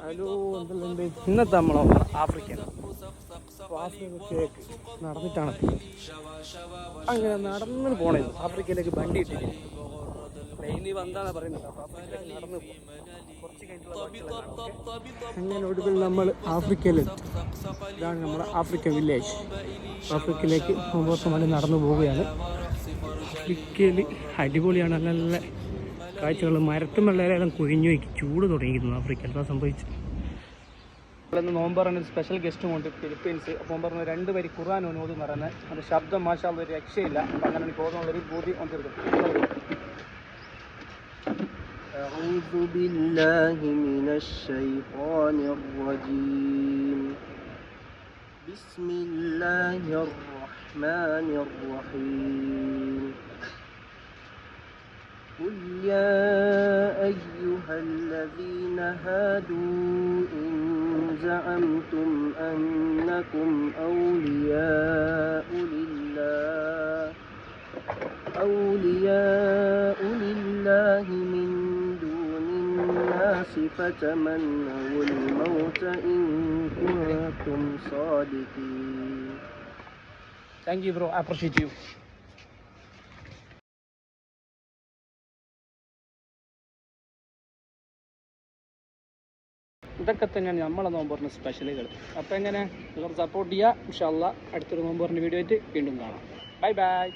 Hello, എന്തെല്ലാം ഇന്നത്തെ നമ്മളോ ആഫ്രിക്കൻ ആഫ്രിക്കയിലേക്ക് നടന്നിട്ടാണ് അങ്ങനെ നടന്നു പോണത്. ആഫ്രിക്കയിലേക്ക് വണ്ടി ഇട്ടിട്ട് പ്ലെയിനിൽ വന്നാണ് പറയുന്നത്. അപ്പോൾ ആഫ്രിക്കയിലേക്ക് നടന്നു കുറച്ച് കഴിഞ്ഞിട്ടുള്ള അങ്ങനെ ഒടുവിൽ നമ്മൾ ആഫ്രിക്കയിലെത്തി. ഇതാണ് നമ്മുടെ ആഫ്രിക്കൻ വില്ലേജ്. ആഫ്രിക്കയിലേക്ക് 9 മണി നടന്നു പോവുകയാണ്. ആഫ്രിക്കയിൽ അടിപൊളിയാണ്, നല്ല നല്ല കാഴ്ചകൾ. മരത്തുമെല്ലാം കുഴിഞ്ഞു വയ്ക്കും, ചൂട് തുടങ്ങിയിരുന്നു ആഫ്രിക്കയിൽ. എന്താ സംഭവിച്ചു? ഇന്ന് നോമ്പറിന് സ്പെഷ്യൽ ഗസ്റ്റും ഉണ്ട്, ഫിലിപ്പീൻസ്. അപ്പം പറഞ്ഞ 2 വരി ഖുർആൻ ഓതുന്ന് പറയുന്നത്. അത് ശബ്ദം മാഷാള്ള ഒരു രക്ഷയില്ല. അപ്പം അങ്ങനെ എനിക്ക് ഓതുന്നുള്ളൊരു ബോധി വന്നിരിക്കും. أعوذ بالله من الشيطان الرجيم بسم الله الرحمن الرحيم قل يا أيها الذين هادوا إن زعمتم أنكم أولياء لله من دون الناس فتمنوا الموت إن كنتم صادقين. Thank you bro, I appreciate you. ഇതൊക്കെ തന്നെയാണ് നമ്മളെ നോമ്പറിന് സ്പെഷ്യലുകൾ. അപ്പോൾ എങ്ങനെ നിങ്ങൾ സപ്പോർട്ട് ചെയ്യുക. ഇൻഷാ അല്ലാഹ് അടുത്തൊരു നോമ്പറിൻ്റെ വീഡിയോ ആയിട്ട് വീണ്ടും കാണാം. Bye bye.